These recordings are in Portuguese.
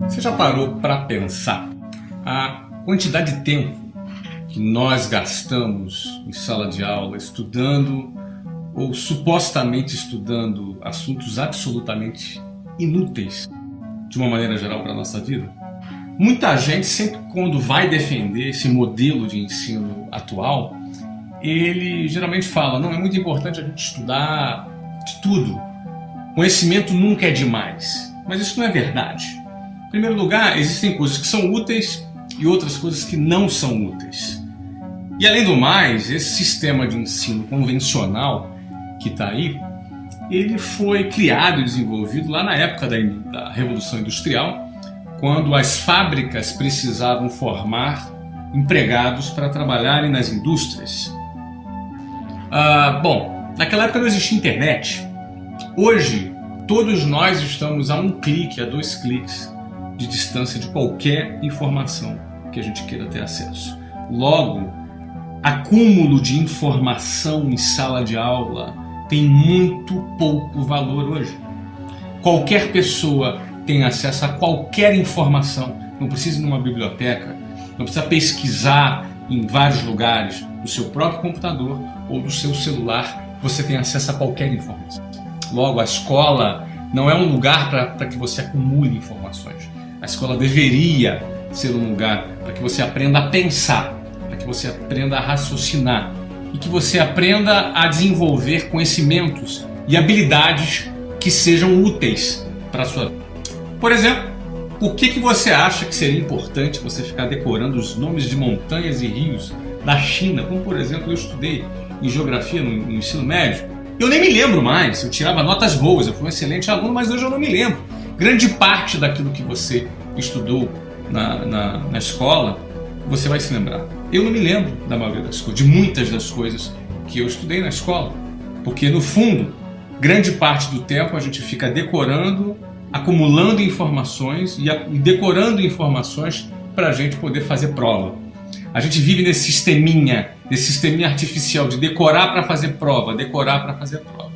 Você já parou para pensar a quantidade de tempo que nós gastamos em sala de aula estudando ou supostamente estudando assuntos absolutamente inúteis de uma maneira geral para a nossa vida? Muita gente, sempre quando vai defender esse modelo de ensino atual, ele geralmente fala: não, é muito importante a gente estudar de tudo, conhecimento nunca é demais. Mas isso não é verdade. Em primeiro lugar, existem coisas que são úteis e outras coisas que não são úteis. E além do mais, esse sistema de ensino convencional que está aí, ele foi criado e desenvolvido lá na época da Revolução Industrial, quando as fábricas precisavam formar empregados para trabalharem nas indústrias. Bom, naquela época não existia internet. Hoje, todos nós estamos a um clique, a 2 cliques de distância de qualquer informação que a gente queira ter acesso. Logo, acúmulo de informação em sala de aula tem muito pouco valor hoje. Qualquer pessoa tem acesso a qualquer informação, não precisa ir numa biblioteca, não precisa pesquisar em vários lugares, do seu próprio computador ou do seu celular, você tem acesso a qualquer informação. Logo, a escola não é um lugar para que você acumule informações. A escola deveria ser um lugar para que você aprenda a pensar, para que você aprenda a raciocinar e que você aprenda a desenvolver conhecimentos e habilidades que sejam úteis para a sua vida. Por exemplo, por que você acha que seria importante você ficar decorando os nomes de montanhas e rios da China, como por exemplo eu estudei em geografia no ensino médio? Eu nem me lembro mais, eu tirava notas boas, eu fui um excelente aluno, mas hoje eu não me lembro. Grande parte daquilo que você estudou na escola, você vai se lembrar. Eu não me lembro da maioria das coisas, de muitas das coisas que eu estudei na escola, porque no fundo, grande parte do tempo a gente fica decorando, acumulando informações e decorando informações para a gente poder fazer prova. A gente vive nesse sisteminha artificial de decorar para fazer prova, decorar para fazer prova.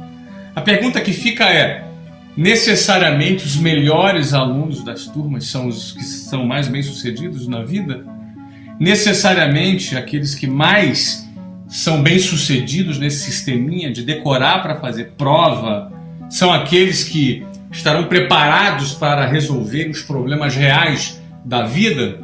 A pergunta que fica é: necessariamente os melhores alunos das turmas são os que são mais bem-sucedidos na vida? Necessariamente aqueles que mais são bem-sucedidos nesse sisteminha de decorar para fazer prova são aqueles que estarão preparados para resolver os problemas reais da vida?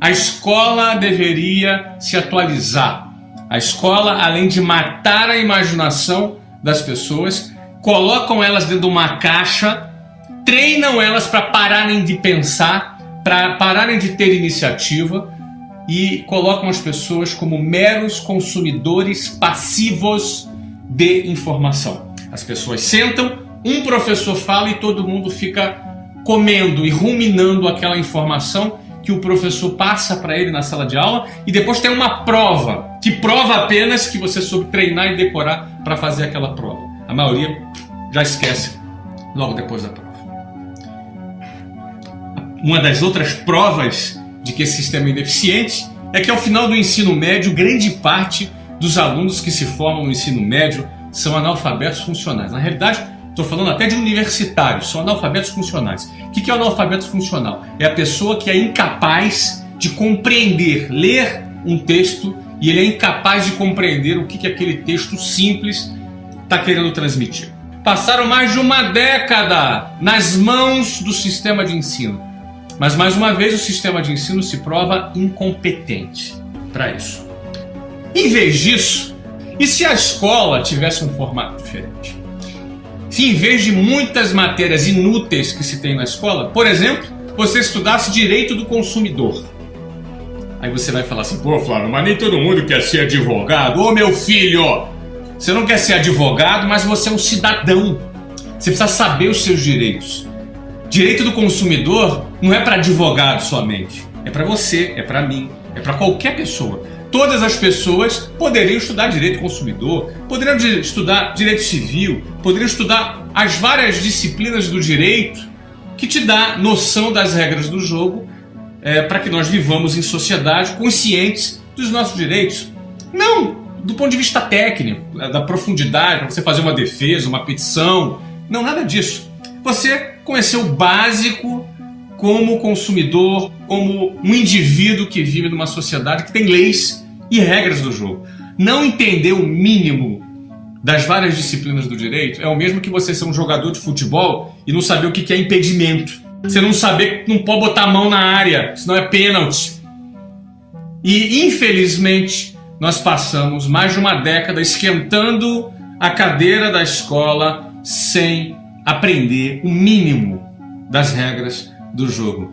A escola deveria se atualizar. A escola, além de matar a imaginação das pessoas, colocam elas dentro de uma caixa, treinam elas para pararem de pensar, para pararem de ter iniciativa e colocam as pessoas como meros consumidores passivos de informação. As pessoas sentam, um professor fala e todo mundo fica comendo e ruminando aquela informação que o professor passa para ele na sala de aula, e depois tem uma prova, que prova apenas que você soube treinar e decorar para fazer aquela prova. A maioria já esquece logo depois da prova. Uma das outras provas de que esse sistema é ineficiente é que ao final do ensino médio, grande parte dos alunos que se formam no ensino médio são analfabetos funcionais. Na realidade, estou falando até de universitários, são analfabetos funcionais. O que é o analfabeto funcional? É a pessoa que é incapaz de compreender, ler um texto, e ele é incapaz de compreender o que aquele texto simples está querendo transmitir. Passaram mais de uma década nas mãos do sistema de ensino, mas mais uma vez o sistema de ensino se prova incompetente para isso. Em vez disso, e se a escola tivesse um formato diferente? Se em vez de muitas matérias inúteis que se tem na escola, por exemplo, você estudasse direito do consumidor. Aí você vai falar assim: pô, Flávio, mas nem todo mundo quer ser advogado. Ô meu filho, você não quer ser advogado, mas você é um cidadão. Você precisa saber os seus direitos. Direito do consumidor não é para advogado somente. É para você, é para mim, é para qualquer pessoa. Todas as pessoas poderiam estudar direito do consumidor, poderiam estudar direito civil, poderiam estudar as várias disciplinas do direito que te dá noção das regras do jogo para que nós vivamos em sociedade conscientes dos nossos direitos. Não do ponto de vista técnico, da profundidade, para você fazer uma defesa, uma petição. Não, nada disso. Você conhecer o básico como consumidor, como um indivíduo que vive numa sociedade que tem leis e regras do jogo. Não entender o mínimo das várias disciplinas do direito é o mesmo que você ser um jogador de futebol e não saber o que é impedimento. Você não saber que não pode botar a mão na área, senão é pênalti. E, infelizmente, nós passamos mais de uma década esquentando a cadeira da escola sem aprender o mínimo das regras do jogo.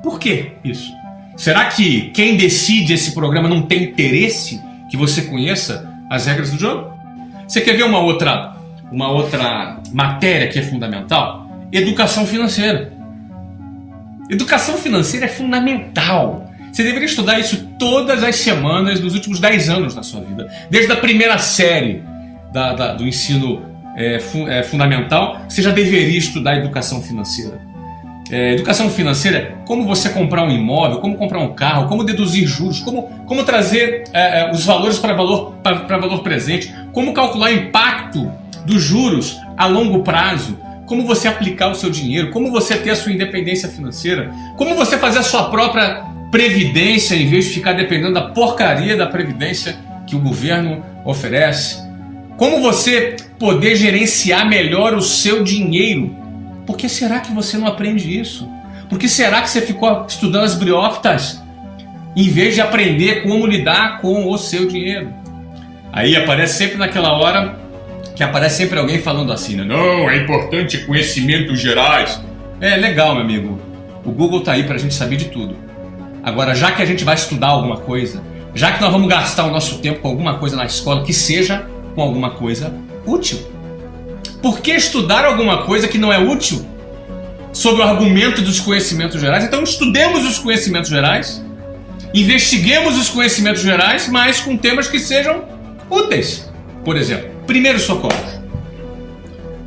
Por que isso? Será que quem decide esse programa não tem interesse que você conheça as regras do jogo? Você quer ver uma outra matéria que é fundamental? Educação financeira. Educação financeira é fundamental. Você deveria estudar isso todas as semanas dos últimos 10 anos da sua vida. Desde a primeira série do ensino fundamental, você já deveria estudar educação financeira. Educação financeira é como você comprar um imóvel, como comprar um carro, como deduzir juros, como trazer os valores para valor presente, como calcular o impacto dos juros a longo prazo, como você aplicar o seu dinheiro, como você ter a sua independência financeira, como você fazer a sua própria previdência em vez de ficar dependendo da porcaria da previdência que o governo oferece, como você poder gerenciar melhor o seu dinheiro. Por que será que você não aprende isso? Por que será que você ficou estudando as briófitas em vez de aprender como lidar com o seu dinheiro? Aí aparece sempre naquela hora que aparece sempre alguém falando assim, né? Não, é importante conhecimentos gerais. É legal, meu amigo. O Google tá aí pra gente saber de tudo. Agora, já que a gente vai estudar alguma coisa, já que nós vamos gastar o nosso tempo com alguma coisa na escola, que seja com alguma coisa útil. Por que estudar alguma coisa que não é útil sob o argumento dos conhecimentos gerais? Então estudemos os conhecimentos gerais, investiguemos os conhecimentos gerais, mas com temas que sejam úteis. Por exemplo, primeiros socorros.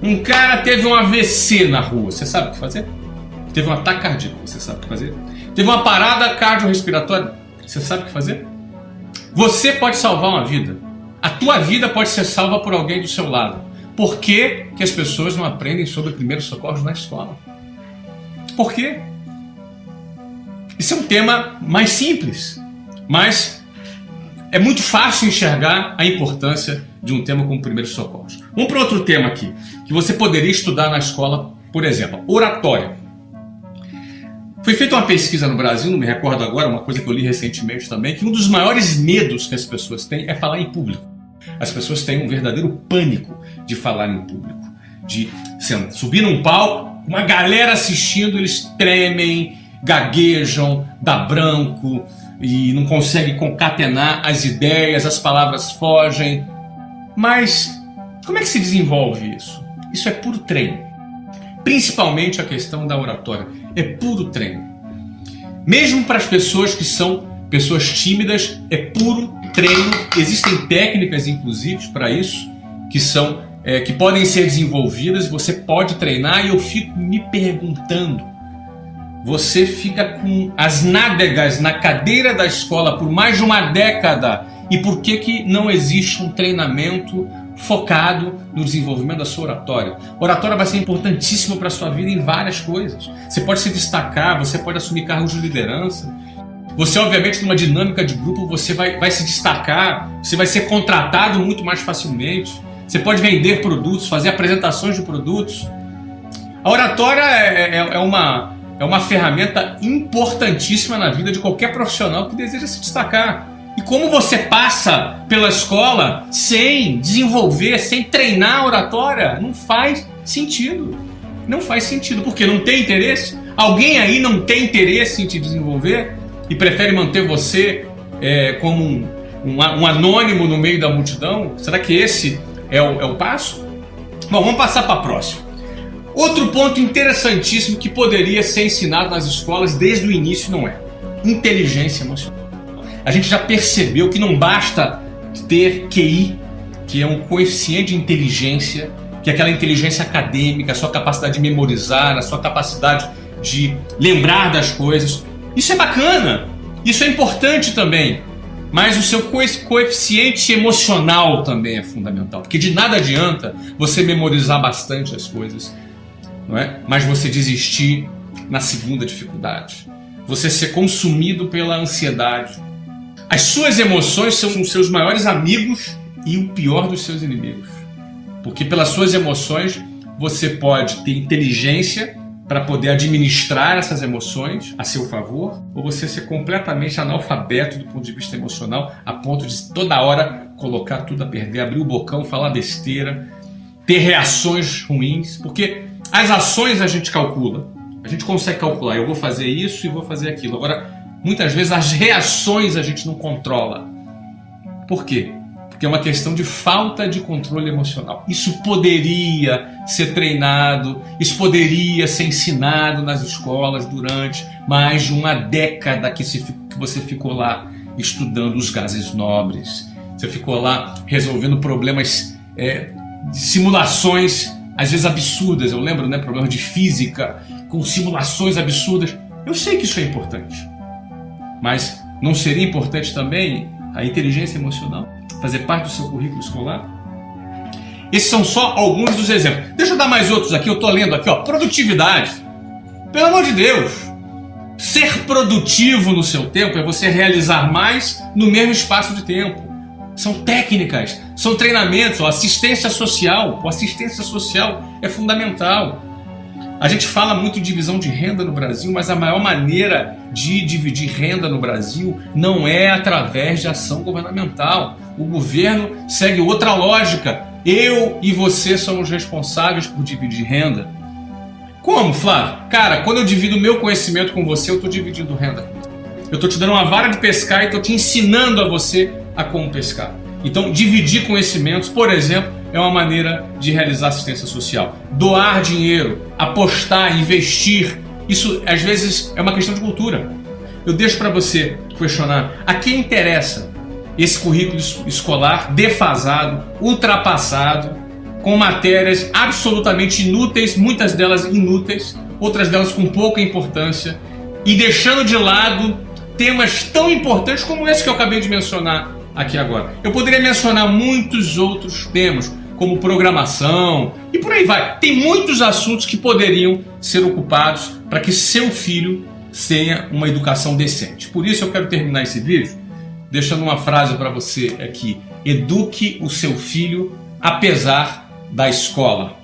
Um cara teve um AVC na rua, você sabe o que fazer? Teve um ataque cardíaco, você sabe o que fazer? Teve uma parada cardiorrespiratória, você sabe o que fazer? Você pode salvar uma vida. A tua vida pode ser salva por alguém do seu lado. Por que as pessoas não aprendem sobre primeiros socorros na escola? Por quê? Isso é um tema mais simples, mas é muito fácil enxergar a importância de um tema como primeiros socorros. Vamos para outro tema aqui, que você poderia estudar na escola, por exemplo, oratória. Foi feita uma pesquisa no Brasil, não me recordo agora, uma coisa que eu li recentemente também, que um dos maiores medos que as pessoas têm é falar em público. As pessoas têm um verdadeiro pânico de falar em público, de subir num palco, uma galera assistindo, eles tremem, gaguejam, dá branco e não conseguem concatenar as ideias, as palavras fogem. Mas como é que se desenvolve isso? Isso é puro treino. Principalmente a questão da oratória. É puro treino. Mesmo para as pessoas que são pessoas tímidas, é puro treino. Existem técnicas, inclusive, para isso, que podem ser desenvolvidas. Você pode treinar e eu fico me perguntando, você fica com as nádegas na cadeira da escola por mais de uma década e por que não existe um treinamento focado no desenvolvimento da sua oratória? Oratória vai ser importantíssima para a sua vida em várias coisas. Você pode se destacar, você pode assumir cargos de liderança. Você, obviamente, numa dinâmica de grupo, você vai se destacar, você vai ser contratado muito mais facilmente. Você pode vender produtos, fazer apresentações de produtos. A oratória é uma ferramenta importantíssima na vida de qualquer profissional que deseja se destacar. E como você passa pela escola sem desenvolver, sem treinar a oratória, não faz sentido. Não faz sentido, porque não tem interesse. Alguém aí não tem interesse em te desenvolver e prefere manter você como um anônimo no meio da multidão? Será que esse é o passo? Bom, vamos passar para a próxima. Outro ponto interessantíssimo que poderia ser ensinado nas escolas desde o início não é inteligência emocional. A gente já percebeu que não basta ter QI, que é um coeficiente de inteligência, que é aquela inteligência acadêmica, a sua capacidade de memorizar, a sua capacidade de lembrar das coisas. Isso é bacana, isso é importante também, mas o seu coeficiente emocional também é fundamental, porque de nada adianta você memorizar bastante as coisas, não é? Mas você desistir na segunda dificuldade. Você ser consumido pela ansiedade. As suas emoções são os seus maiores amigos e o pior dos seus inimigos. Porque pelas suas emoções você pode ter inteligência para poder administrar essas emoções a seu favor, ou você ser completamente analfabeto do ponto de vista emocional, a ponto de toda hora colocar tudo a perder, abrir o bocão, falar besteira, ter reações ruins, porque as ações a gente calcula, a gente consegue calcular, eu vou fazer isso e vou fazer aquilo. Agora, muitas vezes as reações a gente não controla. Por quê? Porque é uma questão de falta de controle emocional. Isso poderia ser treinado, isso poderia ser ensinado nas escolas durante mais de uma década que você ficou lá estudando os gases nobres. Você ficou lá resolvendo problemas, simulações, às vezes absurdas. Eu lembro, problemas de física, com simulações absurdas. Eu sei que isso é importante. Mas não seria importante também a inteligência emocional? Fazer parte do seu currículo escolar? Esses são só alguns dos exemplos. Deixa eu dar mais outros aqui, eu estou lendo aqui, produtividade. Pelo amor de Deus! Ser produtivo no seu tempo é você realizar mais no mesmo espaço de tempo. São técnicas, são treinamentos, assistência social. A assistência social é fundamental. A gente fala muito em divisão de renda no Brasil, mas a maior maneira de dividir renda no Brasil não é através de ação governamental. O governo segue outra lógica. Eu e você somos responsáveis por dividir renda. Como, Flávio? Cara, quando eu divido o meu conhecimento com você, eu estou dividindo renda. Eu estou te dando uma vara de pescar e estou te ensinando a você a como pescar. Então, dividir conhecimentos, por exemplo, é uma maneira de realizar assistência social. Doar dinheiro, apostar, investir, isso às vezes é uma questão de cultura. Eu deixo para você questionar: a quem interessa esse currículo escolar defasado, ultrapassado, com matérias absolutamente inúteis, muitas delas inúteis, outras delas com pouca importância, e deixando de lado temas tão importantes como esse que eu acabei de mencionar aqui agora? Eu poderia mencionar muitos outros temas, como programação, e por aí vai. Tem muitos assuntos que poderiam ser ocupados para que seu filho tenha uma educação decente. Por isso eu quero terminar esse vídeo deixando uma frase para você aqui: eduque o seu filho apesar da escola.